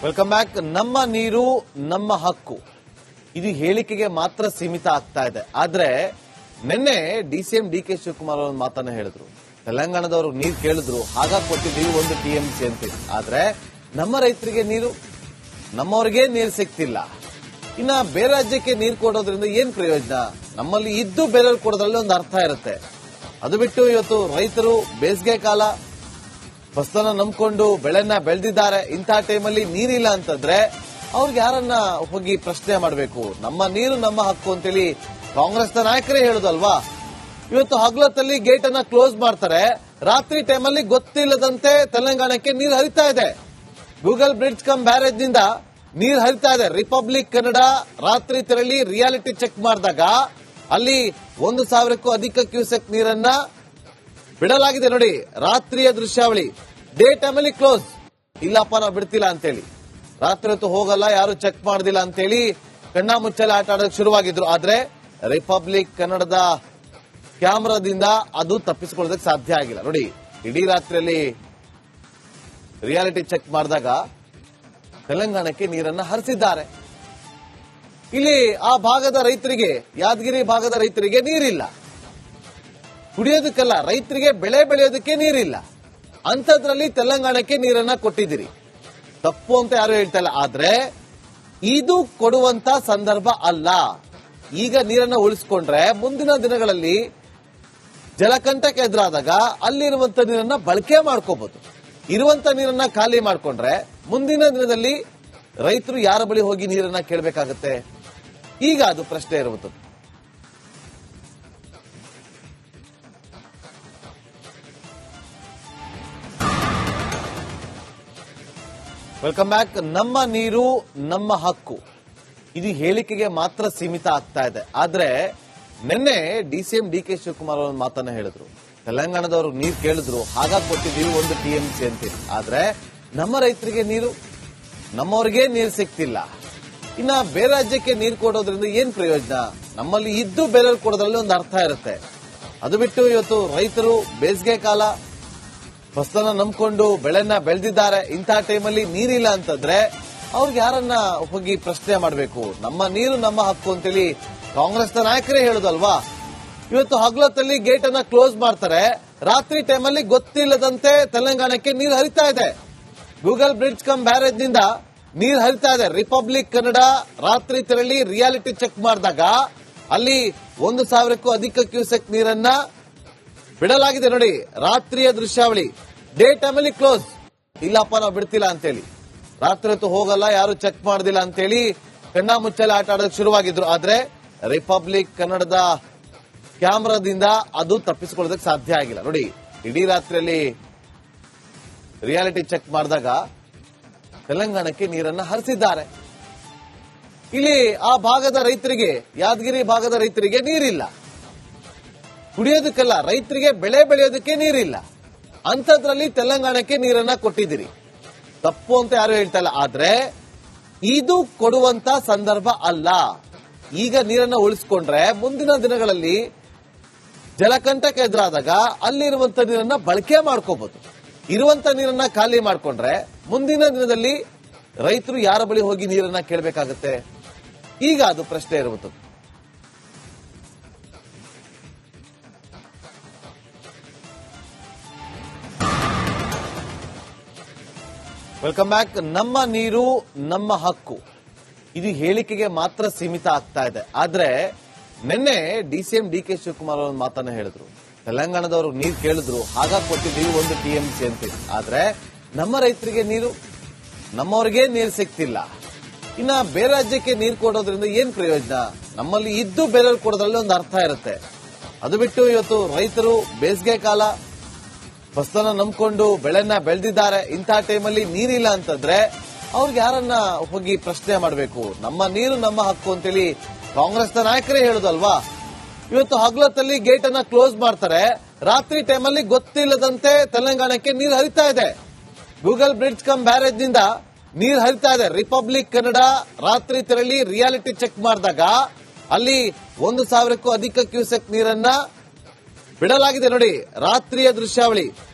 Welcome back. ನಮ್ಮ ನೀರು ನಮ್ಮ ಹಕ್ಕು ಇದು ಹೇಳಿಕೆಗೆ ಮಾತ್ರ ಸೀಮಿತ ಆಗ್ತಾ ಇದೆ. ಆದ್ರೆ ನಿನ್ನೆ ಡಿಸಿಎಂ ಡಿಕೆ ಶಿವಕುಮಾರ್ ಅವರು ಮಾತನ್ನ ಹೇಳಿದ್ರು. ತೆಲಂಗಾಣದವರು ನೀರು ಕೇಳಿದ್ರು, ಹಾಗಾಗಿ ಕೊಟ್ಟಿದ್ದೀವಿ 1 TMC ಅಂತ. ಆದ್ರೆ ನಮ್ಮ ರೈತರಿಗೆ ನೀರು, ನಮ್ಮವರಿಗೆ ನೀರು ಸಿಗ್ತಿಲ್ಲ. ಇನ್ನ ಬೇರೆ ರಾಜ್ಯಕ್ಕೆ ನೀರು ಕೊಡೋದ್ರಿಂದ ಏನ್ ಪ್ರಯೋಜನ? ನಮ್ಮಲ್ಲಿ ಇದ್ದು ಬೇರೆಯವ್ರಿಗೆ ಕೊಡೋದ್ರಲ್ಲಿ ಒಂದು ಅರ್ಥ ಇರುತ್ತೆ. ಅದು ಬಿಟ್ಟು ಇವತ್ತು ರೈತರು ಬೇಸಿಗೆ ಕಾಲ ಫಸಲನ್ನ ನಂಬ್ಕೊಂಡು ಬೆಳೆನ ಬೆಳೆದಿದ್ದಾರೆ. ಇಂತಹ ಟೈಮಲ್ಲಿ ನೀರಿಲ್ಲ ಅಂತಂದ್ರೆ ಅವ್ರಿಗೆ ಯಾರನ್ನ ಹೋಗಿ ಪ್ರಶ್ನೆ ಮಾಡಬೇಕು? ನಮ್ಮ ನೀರು ನಮ್ಮ ಹಕ್ಕು ಅಂತೇಳಿ ಕಾಂಗ್ರೆಸ್ನ ನಾಯಕರೇ ಹೇಳುದಲ್ವಾ? ಇವತ್ತು ಹಗಲೊತ್ತಲ್ಲಿ ಗೇಟ್ ಅನ್ನ ಕ್ಲೋಸ್ ಮಾಡ್ತಾರೆ, ರಾತ್ರಿ ಟೈಮಲ್ಲಿ ಗೊತ್ತಿಲ್ಲದಂತೆ ತೆಲಂಗಾಣಕ್ಕೆ ನೀರು ಹರಿತಾ ಇದೆ. ಗೂಗಲ್ ಬ್ರಿಡ್ಜ್ ಕಮ್ ಬ್ಯಾರೇಜ್ ನಿಂದ ನೀರು ಹರಿತಾ ಇದೆ. ರಿಪಬ್ಲಿಕ್ ಕನ್ನಡ ರಾತ್ರಿ ತೆರಳಿ ರಿಯಾಲಿಟಿ ಚೆಕ್ ಮಾಡಿದಾಗ ಅಲ್ಲಿ 1,000ಕ್ಕೂ ಅಧಿಕ ಕ್ಯೂಸೆಕ್ ನೀರನ್ನ ಬಿಡಲಾಗಿದೆ. ನೋಡಿ, ರಾತ್ರಿಯ ದೃಶ್ಯಾವಳಿ. ಡೇ ಟೈಮಲ್ಲಿ ಕ್ಲೋಸ್. ಇಲ್ಲಪ್ಪ ನಾವು ಬಿಡ್ತಿಲ್ಲ ಅಂತೇಳಿ, ರಾತ್ರಿ ಹೊತ್ತು ಹೋಗಲ್ಲ, ಯಾರು ಚೆಕ್ ಮಾಡೋದಿಲ್ಲ ಅಂತೇಳಿ ಕಣ್ಣ ಮುಚ್ಚಲೆ ಆಟ ಆಡೋಕೆ ಶುರುವಾಗಿದ್ರು. ಆದ್ರೆ ರಿಪಬ್ಲಿಕ್ ಕನ್ನಡದ ಕ್ಯಾಮ್ರಾದಿಂದ ಅದು ತಪ್ಪಿಸಿಕೊಳ್ಳೋದಕ್ಕೆ ಸಾಧ್ಯ ಆಗಿಲ್ಲ. ನೋಡಿ, ಇಡೀ ರಾತ್ರಿಯಲ್ಲಿ ರಿಯಾಲಿಟಿ ಚೆಕ್ ಮಾಡಿದಾಗ ತೆಲಂಗಾಣಕ್ಕೆ ನೀರನ್ನ ಹರಿಸಿದ್ದಾರೆ. ಇಲ್ಲಿ ಆ ಭಾಗದ ರೈತರಿಗೆ, ಯಾದಗಿರಿ ಭಾಗದ ರೈತರಿಗೆ ನೀರಿಲ್ಲ, ಕುಡಿಯೋದಕ್ಕಲ್ಲ, ರೈತರಿಗೆ ಬೆಳೆ ಬೆಳೆಯೋದಕ್ಕೆ ನೀರಿಲ್ಲ. ಅಂಥದ್ರಲ್ಲಿ ತೆಲಂಗಾಣಕ್ಕೆ ನೀರನ್ನ ಕೊಟ್ಟಿದ್ದೀರಿ. ತಪ್ಪು ಅಂತ ಯಾರು ಹೇಳ್ತಾ ಇಲ್ಲ. ಆದ್ರೆ ಇದು ಕೊಡುವಂತ ಸಂದರ್ಭ ಅಲ್ಲ. ಈಗ ನೀರನ್ನ ಉಳಿಸ್ಕೊಂಡ್ರೆ ಮುಂದಿನ ದಿನಗಳಲ್ಲಿ ಜಲಕಂಠಕ್ಕೆ ಎದುರಾದಾಗ ಅಲ್ಲಿರುವಂತ ನೀರನ್ನ ಬಳಕೆ ಮಾಡ್ಕೋಬಹುದು. ಇರುವಂತ ನೀರನ್ನ ಖಾಲಿ ಮಾಡ್ಕೊಂಡ್ರೆ ಮುಂದಿನ ದಿನದಲ್ಲಿ ರೈತರು ಯಾರ ಬಳಿ ಹೋಗಿ ನೀರನ್ನ ಕೇಳಬೇಕಾಗತ್ತೆ? ಈಗ ಅದು ಪ್ರಶ್ನೆ ಇರುವುದು. Welcome back. ನಮ್ಮ ನೀರು ನಮ್ಮ ಹಕ್ಕು ಇದು ಹೇಳಿಕೆಗೆ ಮಾತ್ರ ಸೀಮಿತ ಆಗ್ತಾ ಇದೆ. ಆದ್ರೆ ನಿನ್ನೆ ಡಿಸಿಎಂ ಡಿಕೆ ಶಿವಕುಮಾರ್ ಅವರು ಮಾತನ್ನ ಹೇಳಿದ್ರು. ತೆಲಂಗಾಣದವರು ನೀರು ಕೇಳಿದ್ರು, ಹಾಗಾಗಿ ಕೊಟ್ಟಿದ್ದೀವಿ 1 TMC ಅಂತ. ಆದ್ರೆ ನಮ್ಮ ರೈತರಿಗೆ ನೀರು, ನಮ್ಮವರಿಗೆ ನೀರು ಸಿಗ್ತಿಲ್ಲ. ಇನ್ನ ಬೇರೆ ರಾಜ್ಯಕ್ಕೆ ನೀರು ಕೊಡೋದ್ರಿಂದ ಏನ್ ಪ್ರಯೋಜನ? ನಮ್ಮಲ್ಲಿ ಇದ್ದು ಬೇರೆಯವ್ರಿಗೆ ಕೊಡೋದ್ರಲ್ಲಿ ಒಂದು ಅರ್ಥ ಇರುತ್ತೆ. ಅದು ಬಿಟ್ಟು ಇವತ್ತು ರೈತರು ಬೇಸಿಗೆ ಕಾಲ ಫಸಲನ್ನ ನಂಬ್ಕೊಂಡು ಬೆಳೆನ ಬೆಳೆದಿದ್ದಾರೆ. ಇಂತಹ ಟೈಮಲ್ಲಿ ನೀರಿಲ್ಲ ಅಂತಂದ್ರೆ ಅವ್ರಿಗೆ ಯಾರನ್ನ ಹೋಗಿ ಪ್ರಶ್ನೆ ಮಾಡಬೇಕು? ನಮ್ಮ ನೀರು ನಮ್ಮ ಹಕ್ಕು ಅಂತೇಳಿ ಕಾಂಗ್ರೆಸ್ನ ನಾಯಕರೇ ಹೇಳುದಲ್ವಾ? ಇವತ್ತು ಹಗಲೊತ್ತಲ್ಲಿ ಗೇಟ್ ಅನ್ನ ಕ್ಲೋಸ್ ಮಾಡ್ತಾರೆ, ರಾತ್ರಿ ಟೈಮಲ್ಲಿ ಗೊತ್ತಿಲ್ಲದಂತೆ ತೆಲಂಗಾಣಕ್ಕೆ ನೀರು ಹರಿತಾ ಇದೆ. ಗೂಗಲ್ ಬ್ರಿಡ್ಜ್ ಕಮ್ ಬ್ಯಾರೇಜ್ ನಿಂದ ನೀರು ಹರಿತಾ ಇದೆ. ರಿಪಬ್ಲಿಕ್ ಕನ್ನಡ ರಾತ್ರಿ ತೆರಳಿ ರಿಯಾಲಿಟಿ ಚೆಕ್ ಮಾಡಿದಾಗ ಅಲ್ಲಿ 1,000ಕ್ಕೂ ಅಧಿಕ ಕ್ಯೂಸೆಕ್ ನೀರನ್ನ ಬಿಡಲಾಗಿದೆ. ನೋಡಿ, ರಾತ್ರಿಯ ದೃಶ್ಯಾವಳಿ. ಡೇ ಟೈಮಲ್ಲಿ ಕ್ಲೋಸ್. ಇಲ್ಲಪ್ಪ ನಾವು ಬಿಡ್ತಿಲ್ಲ ಅಂತೇಳಿ, ರಾತ್ರಿ ಹೊತ್ತು ಹೋಗಲ್ಲ, ಯಾರು ಚೆಕ್ ಮಾಡೋದಿಲ್ಲ ಅಂತೇಳಿ ಕಣ್ಣ ಮುಚ್ಚಲೆ ಆಟ ಆಡೋಕೆ ಶುರುವಾಗಿದ್ರು. ಆದ್ರೆ ರಿಪಬ್ಲಿಕ್ ಕನ್ನಡದ ಕ್ಯಾಮ್ರಾದಿಂದ ಅದು ತಪ್ಪಿಸಿಕೊಳ್ಳೋದಕ್ಕೆ ಸಾಧ್ಯ ಆಗಿಲ್ಲ. ನೋಡಿ, ಇಡೀ ರಾತ್ರಿಯಲ್ಲಿ ರಿಯಾಲಿಟಿ ಚೆಕ್ ಮಾಡಿದಾಗ ತೆಲಂಗಾಣಕ್ಕೆ ನೀರನ್ನ ಹರಿಸಿದ್ದಾರೆ. ಇಲ್ಲಿ ಆ ಭಾಗದ ರೈತರಿಗೆ, ಯಾದಗಿರಿ ಭಾಗದ ರೈತರಿಗೆ ನೀರಿಲ್ಲ, ಕುಡಿಯೋದಕ್ಕಲ್ಲ, ರೈತರಿಗೆ ಬೆಳೆ ಬೆಳೆಯೋದಕ್ಕೆ ನೀರಿಲ್ಲ. ಅಂಥದ್ರಲ್ಲಿ ತೆಲಂಗಾಣಕ್ಕೆ ನೀರನ್ನ ಕೊಟ್ಟಿದ್ದೀರಿ. ತಪ್ಪು ಅಂತ ಯಾರು ಹೇಳ್ತಾ ಇಲ್ಲ. ಆದ್ರೆ ಇದು ಕೊಡುವಂತ ಸಂದರ್ಭ ಅಲ್ಲ. ಈಗ ನೀರನ್ನ ಉಳಿಸ್ಕೊಂಡ್ರೆ ಮುಂದಿನ ದಿನಗಳಲ್ಲಿ ಜಲಕಂಠಕ್ಕೆ ಎದುರಾದಾಗ ಅಲ್ಲಿರುವಂತ ನೀರನ್ನ ಬಳಕೆ ಮಾಡ್ಕೋಬಹುದು. ಇರುವಂತ ನೀರನ್ನ ಖಾಲಿ ಮಾಡ್ಕೊಂಡ್ರೆ ಮುಂದಿನ ದಿನದಲ್ಲಿ ರೈತರು ಯಾರ ಬಳಿ ಹೋಗಿ ನೀರನ್ನ ಕೇಳಬೇಕಾಗತ್ತೆ? ಈಗ ಅದು ಪ್ರಶ್ನೆ ಇರುವುದು. Welcome back. ನಮ್ಮ ನೀರು ನಮ್ಮ ಹಕ್ಕು ಇದು ಹೇಳಿಕೆಗೆ ಮಾತ್ರ ಸೀಮಿತ ಆಗ್ತಾ ಇದೆ. ಆದ್ರೆ ನಿನ್ನೆ ಡಿಸಿಎಂ ಡಿಕೆ ಶಿವಕುಮಾರ್ ಅವರು ಮಾತನ್ನ ಹೇಳಿದ್ರು. ತೆಲಂಗಾಣದವರು ನೀರು ಕೇಳಿದ್ರು, ಹಾಗಾಗಿ ಕೊಟ್ಟಿದ್ದೀವಿ 1 TMC ಅಂತ. ಆದ್ರೆ ನಮ್ಮ ರೈತರಿಗೆ ನೀರು, ನಮ್ಮವರಿಗೆ ನೀರು ಸಿಗ್ತಿಲ್ಲ. ಇನ್ನ ಬೇರೆ ರಾಜ್ಯಕ್ಕೆ ನೀರು ಕೊಡೋದ್ರಿಂದ ಏನ್ ಪ್ರಯೋಜನ? ನಮ್ಮಲ್ಲಿ ಇದ್ದು ಬೇರೆಯವ್ರಿಗೆ ಕೊಡೋದ್ರಲ್ಲಿ ಒಂದು ಅರ್ಥ ಇರುತ್ತೆ. ಅದು ಬಿಟ್ಟು ಇವತ್ತು ರೈತರು ಬೇಸಿಗೆ ಕಾಲ ಫಸಲನ್ನ ನಂಬ್ಕೊಂಡು ಬೆಳೆನ ಬೆಳೆದಿದ್ದಾರೆ. ಇಂತಹ ಟೈಮಲ್ಲಿ ನೀರಿಲ್ಲ ಅಂತಂದ್ರೆ ಅವ್ರಿಗೆ ಯಾರನ್ನ ಹೋಗಿ ಪ್ರಶ್ನೆ ಮಾಡಬೇಕು? ನಮ್ಮ ನೀರು ನಮ್ಮ ಹಕ್ಕು ಅಂತೇಳಿ ಕಾಂಗ್ರೆಸ್ನ ನಾಯಕರೇ ಹೇಳುದಲ್ವಾ? ಇವತ್ತು ಹಗಲೊತ್ತಲ್ಲಿ ಗೇಟ್ ಅನ್ನ ಕ್ಲೋಸ್ ಮಾಡ್ತಾರೆ, ರಾತ್ರಿ ಟೈಮಲ್ಲಿ ಗೊತ್ತಿಲ್ಲದಂತೆ ತೆಲಂಗಾಣಕ್ಕೆ ನೀರು ಹರಿತಾ ಇದೆ. ಗೂಗಲ್ ಬ್ರಿಡ್ಜ್ ಕಮ್ ಬ್ಯಾರೇಜ್ ನಿಂದ ನೀರು ಹರಿತಾ ಇದೆ. ರಿಪಬ್ಲಿಕ್ ಕನ್ನಡ ರಾತ್ರಿ ತೆರಳಿ ರಿಯಾಲಿಟಿ ಚೆಕ್ ಮಾಡಿದಾಗ ಅಲ್ಲಿ 1,000ಕ್ಕೂ ಅಧಿಕ ಕ್ಯೂಸೆಕ್ ನೀರನ್ನ ಬಿಡಲಾಗಿದೆ. ನೋಡಿ, ರಾತ್ರಿಯ ದೃಶ್ಯಾವಳಿ.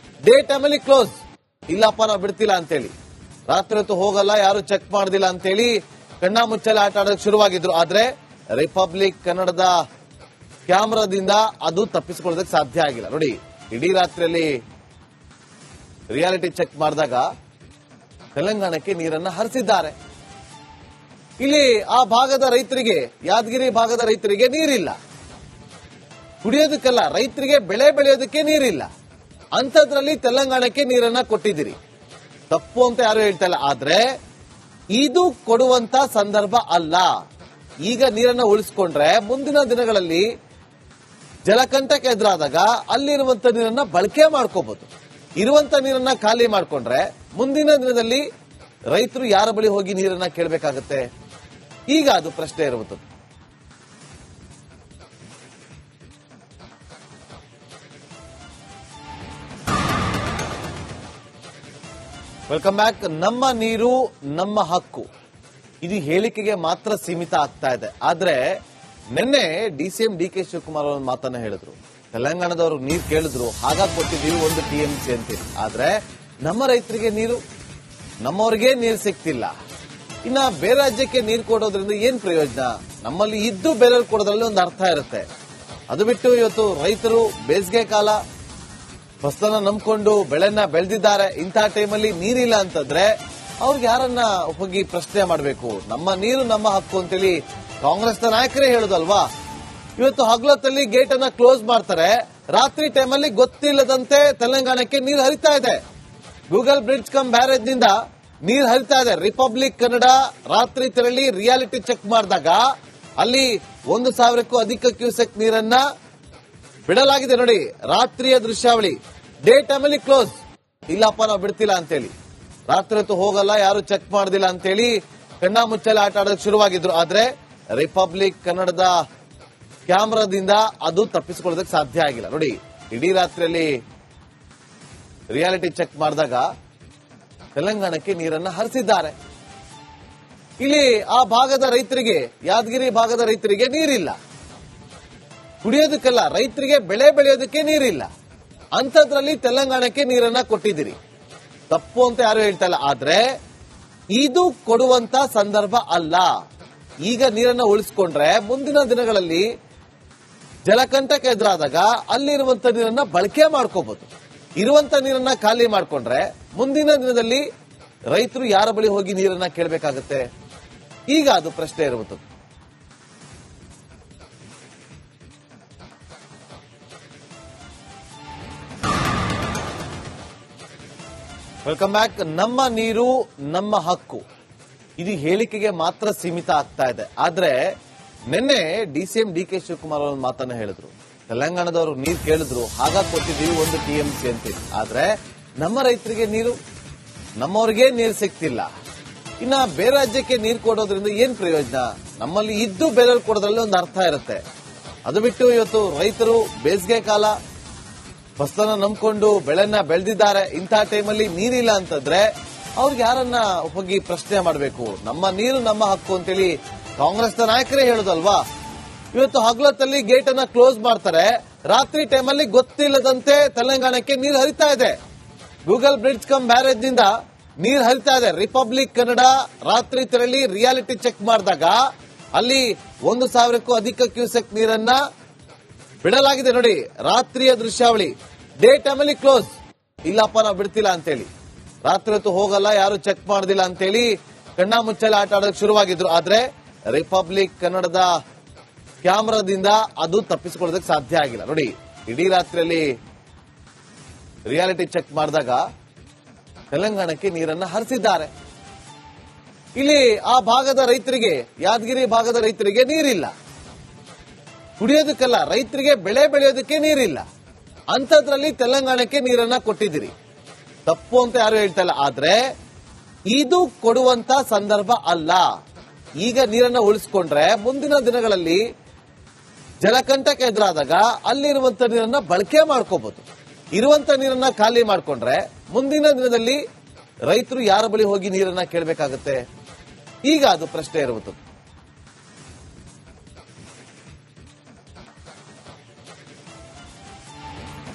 ಡೇ ಟೈಮಲ್ಲಿ ಕ್ಲೋಸ್. ಇಲ್ಲಪ್ಪ ನಾವು ಬಿಡ್ತಿಲ್ಲ ಅಂತೇಳಿ, ರಾತ್ರಿ ಹೊತ್ತು ಹೋಗಲ್ಲ, ಯಾರು ಚೆಕ್ ಮಾಡೋದಿಲ್ಲ ಅಂತೇಳಿ ಕಣ್ಣಾ ಮುಚ್ಚಲೆ ಆಟ ಆಡೋಕೆ ಶುರುವಾಗಿದ್ರು. ಆದ್ರೆ ರಿಪಬ್ಲಿಕ್ ಕನ್ನಡದ ಕ್ಯಾಮ್ರಾದಿಂದ ಅದು ತಪ್ಪಿಸಿಕೊಳ್ಳೋದಕ್ಕೆ ಸಾಧ್ಯ ಆಗಿಲ್ಲ. ನೋಡಿ, ಇಡೀ ರಾತ್ರಿಯಲ್ಲಿ ರಿಯಾಲಿಟಿ ಚೆಕ್ ಮಾಡಿದಾಗ ತೆಲಂಗಾಣಕ್ಕೆ ನೀರನ್ನ ಹರಿಸಿದ್ದಾರೆ. ಇಲ್ಲಿ ಆ ಭಾಗದ ರೈತರಿಗೆ, ಯಾದಗಿರಿ ಭಾಗದ ರೈತರಿಗೆ ನೀರಿಲ್ಲ, ಕುಡಿಯೋದಕ್ಕಲ್ಲ, ರೈತರಿಗೆ ಬೆಳೆ ಬೆಳೆಯೋದಕ್ಕೆ ನೀರಿಲ್ಲ. ಅಂಥದ್ರಲ್ಲಿ ತೆಲಂಗಾಣಕ್ಕೆ ನೀರನ್ನ ಕೊಟ್ಟಿದ್ದೀರಿ. ತಪ್ಪು ಅಂತ ಯಾರು ಹೇಳ್ತಾ ಇಲ್ಲ. ಆದ್ರೆ ಇದು ಕೊಡುವಂತ ಸಂದರ್ಭ ಅಲ್ಲ. ಈಗ ನೀರನ್ನ ಉಳಿಸ್ಕೊಂಡ್ರೆ ಮುಂದಿನ ದಿನಗಳಲ್ಲಿ ಜಲಕಂಠಕ್ಕೆ ಎದುರಾದಾಗ ಅಲ್ಲಿರುವಂತ ನೀರನ್ನ ಬಳಕೆ ಮಾಡ್ಕೋಬಹುದು. ಇರುವಂತ ನೀರನ್ನ ಖಾಲಿ ಮಾಡ್ಕೊಂಡ್ರೆ ಮುಂದಿನ ದಿನದಲ್ಲಿ ರೈತರು ಯಾರ ಬಳಿ ಹೋಗಿ ನೀರನ್ನ ಕೇಳಬೇಕಾಗತ್ತೆ? ಈಗ ಅದು ಪ್ರಶ್ನೆ ಇರುವುದು. Welcome back. ನಮ್ಮ ನೀರು ನಮ್ಮ ಹಕ್ಕು, ಇದು ಹೇಳಿಕೆಗೆ ಮಾತ್ರ ಸೀಮಿತ ಆಗ್ತಾ ಇದೆ. ಆದ್ರೆ ನಿನ್ನೆ ಡಿಸಿಎಂ ಡಿಕೆ ಶಿವಕುಮಾರ್ ಅವರ ಮಾತನ್ನ ಹೇಳಿದ್ರು. ತೆಲಂಗಾಣದವರು ನೀರು ಕೇಳಿದ್ರು, ಹಾಗಾಗಿ ಕೊಟ್ಟಿದ್ದೀವಿ 1 TMC ಅಂತೀವಿ. ಆದ್ರೆ ನಮ್ಮ ರೈತರಿಗೆ ನೀರು, ನಮ್ಮವ್ರಿಗೆ ನೀರು ಸಿಗ್ತಿಲ್ಲ. ಇನ್ನ ಬೇರೆ ರಾಜ್ಯಕ್ಕೆ ನೀರು ಕೊಡೋದ್ರಿಂದ ಏನ್ ಪ್ರಯೋಜನ? ನಮ್ಮಲ್ಲಿ ಇದ್ದು ಬೇರೆಯವ್ರಿಗೆ ಕೊಡೋದ್ರಲ್ಲಿ ಒಂದು ಅರ್ಥ ಇರುತ್ತೆ. ಅದು ಬಿಟ್ಟು ಇವತ್ತು ರೈತರು ಬೇಸಿಗೆ ಕಾಲ ಫಸಲನ್ನ ನಂಬ್ಕೊಂಡು ಬೆಳೆನ ಬೆಳೆದಿದ್ದಾರೆ. ಇಂಥ ಟೈಮಲ್ಲಿ ನೀರಿಲ್ಲ ಅಂತಂದ್ರೆ ಅವ್ರಿಗೆ ಯಾರನ್ನ ಹೋಗಿ ಪ್ರಶ್ನೆ ಮಾಡಬೇಕು? ನಮ್ಮ ನೀರು ನಮ್ಮ ಹಕ್ಕು ಅಂತೇಳಿ ಕಾಂಗ್ರೆಸ್ನ ನಾಯಕರೇ ಹೇಳುದಲ್ವಾ? ಇವತ್ತು ಹಗಲೊತ್ತಲ್ಲಿ ಗೇಟ್ ಅನ್ನ ಕ್ಲೋಸ್ ಮಾಡ್ತಾರೆ, ರಾತ್ರಿ ಟೈಮಲ್ಲಿ ಗೊತ್ತಿಲ್ಲದಂತೆ ತೆಲಂಗಾಣಕ್ಕೆ ನೀರು ಹರಿತಾ ಇದೆ. ಗೂಗಲ್ ಬ್ರಿಡ್ಜ್ ಕಮ್ ಬ್ಯಾರೇಜ್ ನಿಂದ ನೀರು ಹರಿತಾ ಇದೆ. ರಿಪಬ್ಲಿಕ್ ಕನ್ನಡ ರಾತ್ರಿ ತೆರಳಿ ರಿಯಾಲಿಟಿ ಚೆಕ್ ಮಾಡಿದಾಗ ಅಲ್ಲಿ 1,000ಕ್ಕೂ ಅಧಿಕ ಕ್ಯೂಸೆಕ್ ನೀರನ್ನ ಬಿಡಲಾಗಿದೆ. ನೋಡಿ, ರಾತ್ರಿಯ ದೃಶ್ಯಾವಳಿ. ಡೇ ಟೈಮಲ್ಲಿ ಕ್ಲೋಸ್, ಇಲ್ಲಪ್ಪ ನಾವು ಬಿಡ್ತಿಲ್ಲ ಅಂತೇಳಿ. ರಾತ್ರಿ ಹೊತ್ತು ಹೋಗಲ್ಲ, ಯಾರು ಚೆಕ್ ಮಾಡೋದಿಲ್ಲ ಅಂತೇಳಿ ಕಣ್ಣಾ ಮುಚ್ಚಲೆ ಆಟ ಆಡೋಕೆ ಶುರುವಾಗಿದ್ರು. ಆದ್ರೆ ರಿಪಬ್ಲಿಕ್ ಕನ್ನಡದ ಕ್ಯಾಮ್ರಾದಿಂದ ಅದು ತಪ್ಪಿಸಿಕೊಳ್ಳೋದಕ್ಕೆ ಸಾಧ್ಯ ಆಗಿಲ್ಲ. ನೋಡಿ, ಇಡೀ ರಾತ್ರಿಯಲ್ಲಿ ರಿಯಾಲಿಟಿ ಚೆಕ್ ಮಾಡಿದಾಗ ತೆಲಂಗಾಣಕ್ಕೆ ನೀರನ್ನ ಹರಿಸಿದ್ದಾರೆ. ಇಲ್ಲಿ ಆ ಭಾಗದ ರೈತರಿಗೆ, ಯಾದಗಿರಿ ಭಾಗದ ರೈತರಿಗೆ ನೀರಿಲ್ಲ, ಕುಡಿಯೋದಕ್ಕಲ್ಲ, ರೈತರಿಗೆ ಬೆಳೆ ಬೆಳೆಯೋದಕ್ಕೆ ನೀರಿಲ್ಲ. ಅಂಥದ್ರಲ್ಲಿ ತೆಲಂಗಾಣಕ್ಕೆ ನೀರನ್ನ ಕೊಟ್ಟಿದ್ದೀರಿ. ತಪ್ಪು ಅಂತ ಯಾರು ಹೇಳ್ತಾ ಇಲ್ಲ. ಆದ್ರೆ ಇದು ಕೊಡುವಂತ ಸಂದರ್ಭ ಅಲ್ಲ. ಈಗ ನೀರನ್ನ ಉಳಿಸ್ಕೊಂಡ್ರೆ ಮುಂದಿನ ದಿನಗಳಲ್ಲಿ ಜಲಕಂಠಕ್ಕೆ ಎದುರಾದಾಗ ಅಲ್ಲಿರುವಂತ ನೀರನ್ನ ಬಳಕೆ ಮಾಡ್ಕೋಬಹುದು. ಇರುವಂತ ನೀರನ್ನ ಖಾಲಿ ಮಾಡ್ಕೊಂಡ್ರೆ ಮುಂದಿನ ದಿನದಲ್ಲಿ ರೈತರು ಯಾರ ಬಳಿ ಹೋಗಿ ನೀರನ್ನ ಕೇಳಬೇಕಾಗತ್ತೆ? ಈಗ ಅದು ಪ್ರಶ್ನೆ ಇರುವುದು. Welcome back. ನಮ್ಮ ನೀರು ನಮ್ಮ ಹಕ್ಕು, ಇದು ಹೇಳಿಕೆಗೆ ಮಾತ್ರ ಸೀಮಿತ ಆಗ್ತಾ ಇದೆ. ಆದ್ರೆ ನಿನ್ನೆ ಡಿಸಿಎಂ ಡಿಕೆ ಶಿವಕುಮಾರ್ ಅವರ ಮಾತನ್ನ ಹೇಳಿದ್ರು. ತೆಲಂಗಾಣದವರು ನೀರು ಕೇಳಿದ್ರು, ಹಾಗಾಗಿ ಕೊಟ್ಟಿದ್ದೀವಿ 1 TMC ಅಂತೀವಿ. ಆದ್ರೆ ನಮ್ಮ ರೈತರಿಗೆ ನೀರು, ನಮ್ಮವ್ರಿಗೆ ನೀರು ಸಿಗ್ತಿಲ್ಲ. ಇನ್ನ ಬೇರೆ ರಾಜ್ಯಕ್ಕೆ ನೀರು ಕೊಡೋದ್ರಿಂದ ಏನ್ ಪ್ರಯೋಜನ? ನಮ್ಮಲ್ಲಿ ಇದ್ದು ಬೇರೆಯವ್ರಿಗೆ ಕೊಡೋದ್ರಲ್ಲಿ ಒಂದು ಅರ್ಥ ಇರುತ್ತೆ. ಅದು ಬಿಟ್ಟು ಇವತ್ತು ರೈತರು ಬೇಸಿಗೆ ಕಾಲ ಫಸಲನ್ನ ನಂಬ್ಕೊಂಡು ಬೆಳೆನ ಬೆಳೆದಿದ್ದಾರೆ. ಇಂಥ ಟೈಮಲ್ಲಿ ನೀರಿಲ್ಲ ಅಂತಂದ್ರೆ ಅವ್ರಿಗೆ ಯಾರನ್ನ ಹೋಗಿ ಪ್ರಶ್ನೆ ಮಾಡಬೇಕು? ನಮ್ಮ ನೀರು ನಮ್ಮ ಹಕ್ಕು ಅಂತೇಳಿ ಕಾಂಗ್ರೆಸ್ನ ನಾಯಕರೇ ಹೇಳುದಲ್ವಾ? ಇವತ್ತು ಹಗಲೊತ್ತಲ್ಲಿ ಗೇಟ್ ಅನ್ನ ಕ್ಲೋಸ್ ಮಾಡ್ತಾರೆ, ರಾತ್ರಿ ಟೈಮಲ್ಲಿ ಗೊತ್ತಿಲ್ಲದಂತೆ ತೆಲಂಗಾಣಕ್ಕೆ ನೀರು ಹರಿತಾ ಇದೆ. ಗೂಗಲ್ ಬ್ರಿಡ್ಜ್ ಕಮ್ ಬ್ಯಾರೇಜ್ ನಿಂದ ನೀರು ಹರಿತಾ ಇದೆ. ರಿಪಬ್ಲಿಕ್ ಕನ್ನಡ ರಾತ್ರಿ ತೆರಳಿ ರಿಯಾಲಿಟಿ ಚೆಕ್ ಮಾಡಿದಾಗ ಅಲ್ಲಿ 1,000ಕ್ಕೂ ಅಧಿಕ ಕ್ಯೂಸೆಕ್ ನೀರನ್ನ ಬಿಡಲಾಗಿದೆ. ನೋಡಿ, ರಾತ್ರಿಯ ದೃಶ್ಯಾವಳಿ. ಡೇ ಟೈಮಲ್ಲಿ ಕ್ಲೋಸ್, ಇಲ್ಲಪ್ಪ ನಾವು ಬಿಡ್ತಿಲ್ಲ ಅಂತೇಳಿ. ರಾತ್ರಿ ಹೊತ್ತು ಹೋಗಲ್ಲ, ಯಾರು ಚೆಕ್ ಮಾಡೋದಿಲ್ಲ ಅಂತೇಳಿ ಕಣ್ಣಾ ಮುಚ್ಚಲೆ ಆಟ ಆಡೋಕೆ ಶುರುವಾಗಿದ್ರು. ಆದ್ರೆ ರಿಪಬ್ಲಿಕ್ ಕನ್ನಡದ ಕ್ಯಾಮ್ರಾದಿಂದ ಅದು ತಪ್ಪಿಸಿಕೊಳ್ಳೋದಕ್ಕೆ ಸಾಧ್ಯ ಆಗಿಲ್ಲ. ನೋಡಿ, ಇಡೀ ರಾತ್ರಿಯಲ್ಲಿ ರಿಯಾಲಿಟಿ ಚೆಕ್ ಮಾಡಿದಾಗ ತೆಲಂಗಾಣಕ್ಕೆ ನೀರನ್ನ ಹರಿಸಿದ್ದಾರೆ. ಇಲ್ಲಿ ಆ ಭಾಗದ ರೈತರಿಗೆ, ಯಾದಗಿರಿ ಭಾಗದ ರೈತರಿಗೆ ನೀರಿಲ್ಲ, ಕುಡಿಯೋದಕ್ಕಲ್ಲ, ರೈತರಿಗೆ ಬೆಳೆ ಬೆಳೆಯೋದಕ್ಕೆ ನೀರಿಲ್ಲ. ಅಂಥದ್ರಲ್ಲಿ ತೆಲಂಗಾಣಕ್ಕೆ ನೀರನ್ನ ಕೊಟ್ಟಿದ್ದೀರಿ. ತಪ್ಪು ಅಂತ ಯಾರು ಹೇಳ್ತಾ ಇಲ್ಲ. ಆದ್ರೆ ಇದು ಕೊಡುವಂತ ಸಂದರ್ಭ ಅಲ್ಲ. ಈಗ ನೀರನ್ನ ಉಳಿಸ್ಕೊಂಡ್ರೆ ಮುಂದಿನ ದಿನಗಳಲ್ಲಿ ಜಲಕಂಠಕ್ಕೆ ಎದುರಾದಾಗ ಅಲ್ಲಿರುವಂತ ನೀರನ್ನ ಬಳಕೆ ಮಾಡ್ಕೋಬಹುದು. ಇರುವಂತ ನೀರನ್ನ ಖಾಲಿ ಮಾಡ್ಕೊಂಡ್ರೆ ಮುಂದಿನ ದಿನದಲ್ಲಿ ರೈತರು ಯಾರ ಬಳಿ ಹೋಗಿ ನೀರನ್ನ ಕೇಳಬೇಕಾಗತ್ತೆ? ಈಗ ಅದು ಪ್ರಶ್ನೆ ಇರುವುದು.